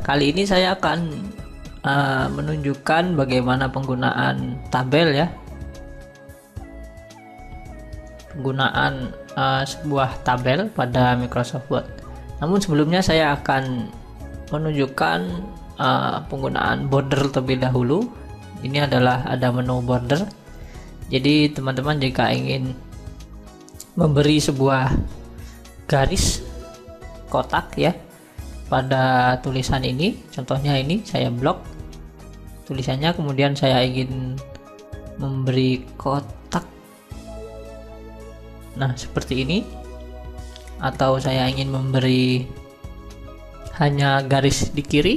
kali ini saya akan menunjukkan bagaimana penggunaan tabel ya. Penggunaan sebuah tabel pada Microsoft Word. Namun sebelumnya saya akan menunjukkan penggunaan border terlebih dahulu. Ini adalah ada menu border. Jadi teman-teman jika ingin memberi sebuah garis kotak ya pada tulisan ini, contohnya ini saya blok tulisannya, kemudian saya ingin memberi kotak, nah seperti ini, atau saya ingin memberi hanya garis di kiri.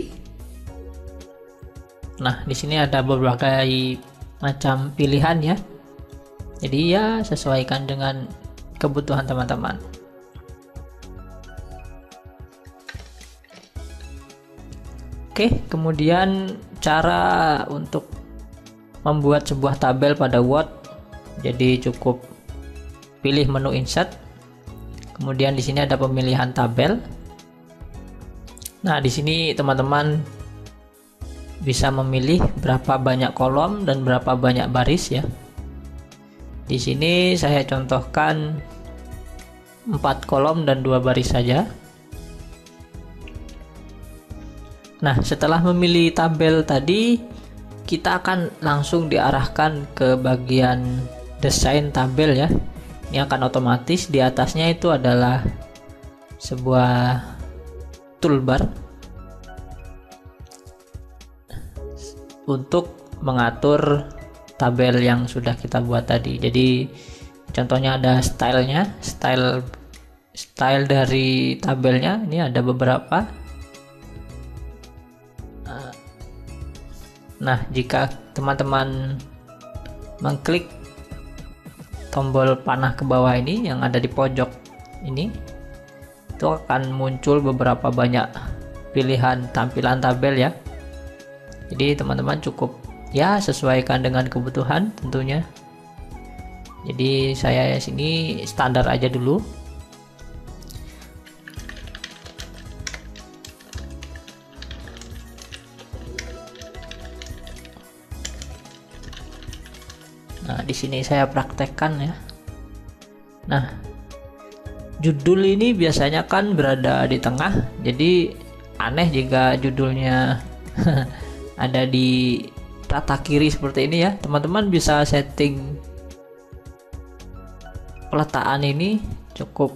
Nah di sini ada berbagai macam pilihan ya, jadi ya sesuaikan dengan kebutuhan teman-teman. Oke, kemudian cara untuk membuat sebuah tabel pada Word. Jadi cukup pilih menu insert. Kemudian di sini ada pemilihan tabel. Nah, di sini teman-teman bisa memilih berapa banyak kolom dan berapa banyak baris ya. Di sini saya contohkan 4 kolom dan 2 baris saja. Nah, setelah memilih tabel tadi, kita akan langsung diarahkan ke bagian desain tabel ya. Ini akan otomatis, di atasnya itu adalah sebuah toolbar untuk mengatur tabel yang sudah kita buat tadi. Jadi contohnya ada stylenya, style dari tabelnya ini ada beberapa. Nah, jika teman-teman mengklik tombol panah ke bawah ini yang ada di pojok ini, itu akan muncul beberapa banyak pilihan tampilan tabel ya. Jadi teman-teman cukup ya sesuaikan dengan kebutuhan tentunya. Jadi saya sini standar aja dulu. Nah, di sini saya praktekkan ya. Nah, judul ini biasanya kan berada di tengah, jadi aneh jika judulnya ada di rata kiri seperti ini ya. Teman-teman bisa setting peletakan ini, cukup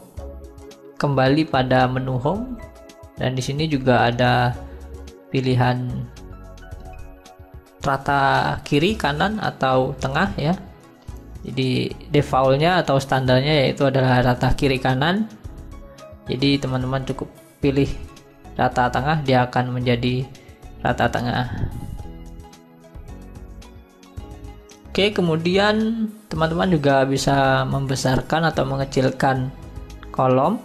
kembali pada menu home, dan di sini juga ada pilihan rata kiri, kanan, atau tengah ya. Jadi defaultnya atau standarnya yaitu adalah rata kiri kanan. Jadi teman-teman cukup pilih rata tengah, dia akan menjadi rata tengah. Oke, kemudian teman-teman juga bisa membesarkan atau mengecilkan kolom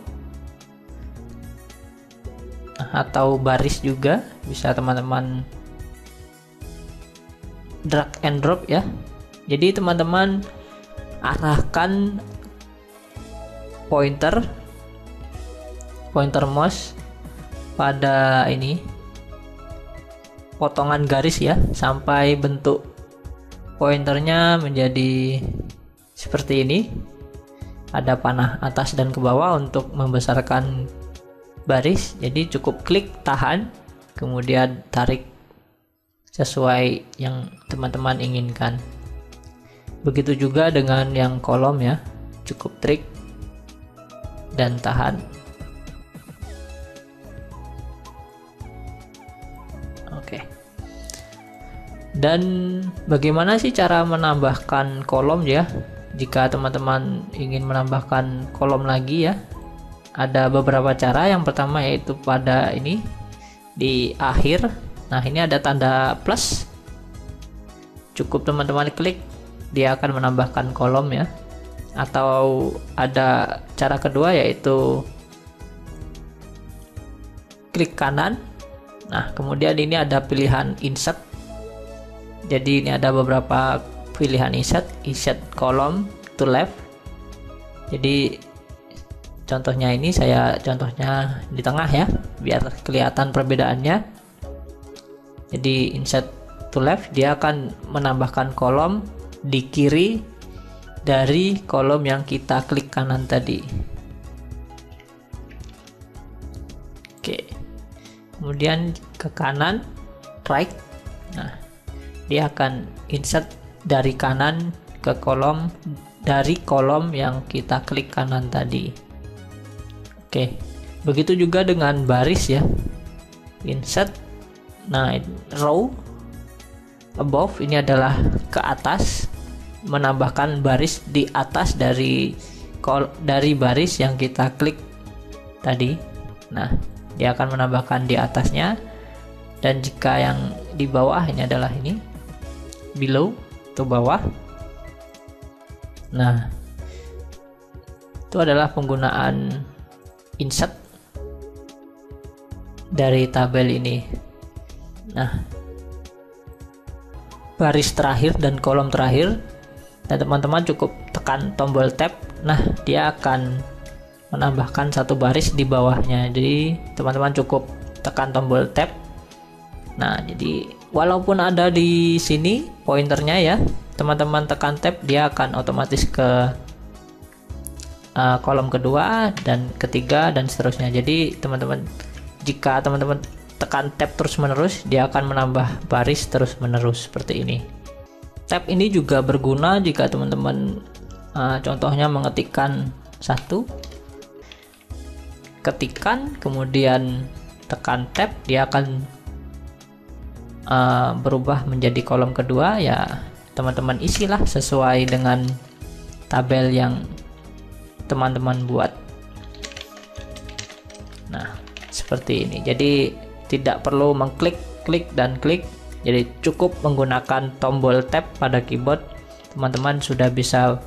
atau baris juga, bisa teman-teman drag and drop ya. Jadi teman-teman arahkan pointer mouse pada ini potongan garis ya, sampai bentuk pointernya menjadi seperti ini. Ada panah atas dan ke bawah untuk membesarkan baris. Jadi cukup klik tahan, kemudian tarik sesuai yang teman-teman inginkan. Begitu juga dengan yang kolom ya, cukup trik dan tahan. Oke. Dan bagaimana sih cara menambahkan kolom ya? Jika teman-teman ingin menambahkan kolom lagi ya, ada beberapa cara. Yang pertama yaitu pada ini di akhir. Nah, ini ada tanda plus. Cukup teman-teman klik, dia akan menambahkan kolom ya. Atau ada cara kedua yaitu klik kanan. Nah, kemudian ini ada pilihan insert. Jadi ini ada beberapa pilihan insert kolom to left. Jadi contohnya ini saya contohnya di tengah ya, biar kelihatan perbedaannya. Jadi insert to left, dia akan menambahkan kolom di kiri dari kolom yang kita klik kanan tadi. Oke, kemudian ke kanan, right. Nah, dia akan insert dari kanan ke kolom dari kolom yang kita klik kanan tadi. Oke, begitu juga dengan baris ya. Insert, nah row above ini adalah ke atas, menambahkan baris di atas dari baris yang kita klik tadi. Nah, dia akan menambahkan di atasnya. Dan jika yang di bawah ini adalah ini, below itu bawah. Nah, itu adalah penggunaan insert dari tabel ini. Nah, baris terakhir dan kolom terakhir, dan teman-teman cukup tekan tombol tab. Nah, dia akan menambahkan satu baris di bawahnya. Jadi teman-teman cukup tekan tombol tab. Nah, jadi walaupun ada di sini pointernya ya, teman-teman tekan tab, dia akan otomatis ke kolom kedua dan ketiga dan seterusnya. Jadi teman-teman, jika teman-teman tekan tab terus menerus, dia akan menambah baris terus menerus seperti ini. Tab ini juga berguna jika teman-teman contohnya mengetikkan satu, ketikan kemudian tekan tab, dia akan berubah menjadi kolom kedua. Ya, teman-teman isilah sesuai dengan tabel yang teman-teman buat. Nah, seperti ini. Jadi tidak perlu mengklik, klik dan klik. Jadi cukup menggunakan tombol tab pada keyboard, teman-teman sudah bisa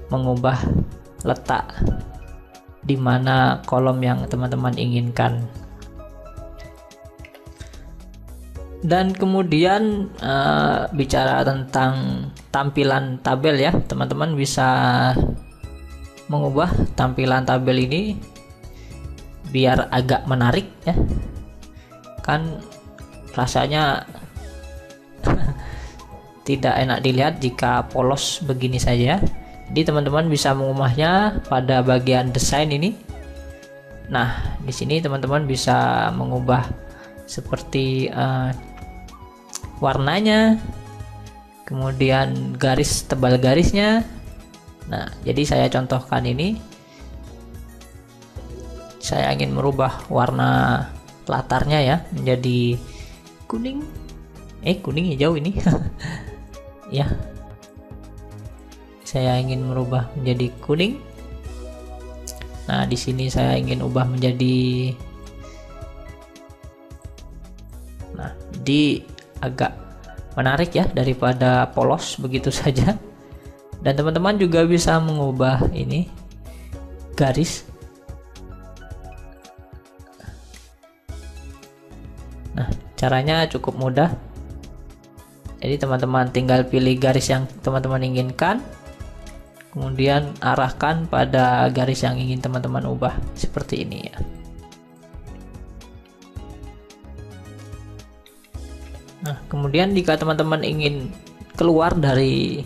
mengubah letak di mana kolom yang teman-teman inginkan. Dan kemudian bicara tentang tampilan tabel ya, teman-teman bisa mengubah tampilan tabel ini biar agak menarik ya. Kan rasanya tidak enak dilihat jika polos begini saja. Jadi teman-teman bisa mengubahnya pada bagian desain ini. Nah, di sini teman-teman bisa mengubah seperti warnanya, kemudian garis, tebal garisnya. Nah, jadi saya contohkan ini. Saya ingin merubah warna latarnya ya menjadi kuning. Kuning hijau ini. Ya. Saya ingin merubah menjadi kuning. Nah, di sini saya ingin ubah menjadi, nah, di agak menarik ya daripada polos begitu saja. Dan teman-teman juga bisa mengubah ini garis. Nah, caranya cukup mudah. Jadi teman-teman tinggal pilih garis yang teman-teman inginkan, kemudian arahkan pada garis yang ingin teman-teman ubah seperti ini ya. Nah, kemudian jika teman-teman ingin keluar dari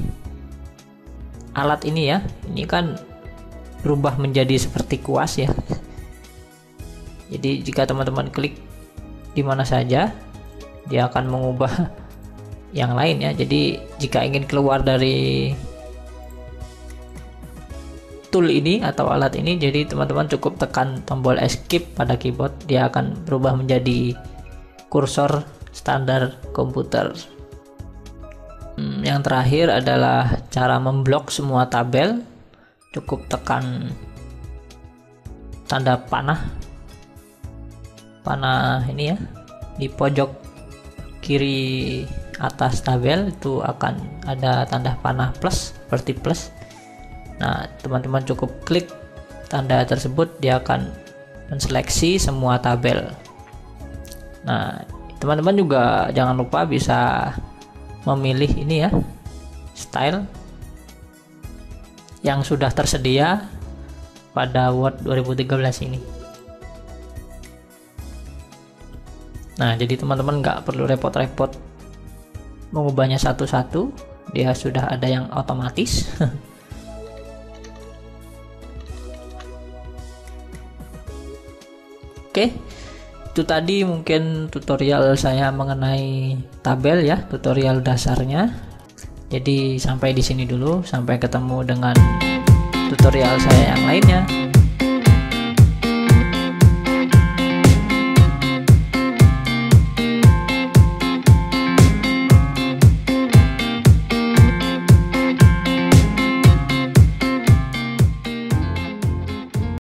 alat ini ya, ini kan berubah menjadi seperti kuas ya. Jadi jika teman-teman klik di mana saja, dia akan mengubah yang lain ya. Jadi jika ingin keluar dari tool ini atau alat ini, jadi teman-teman cukup tekan tombol escape pada keyboard, dia akan berubah menjadi kursor standar komputer. Yang terakhir adalah cara memblok semua tabel. Cukup tekan tanda panah ini ya di pojok kiri atas tabel, itu akan ada tanda panah plus, seperti plus. Nah, teman-teman cukup klik tanda tersebut, dia akan menseleksi semua tabel. Nah, teman-teman juga jangan lupa bisa memilih ini ya, style yang sudah tersedia pada Word 2013 ini. Nah, jadi teman-teman nggak perlu repot-repot mengubahnya satu-satu, dia sudah ada yang otomatis. Oke, itu tadi mungkin tutorial saya mengenai tabel ya, tutorial dasarnya. Jadi sampai di sini dulu, sampai ketemu dengan tutorial saya yang lainnya.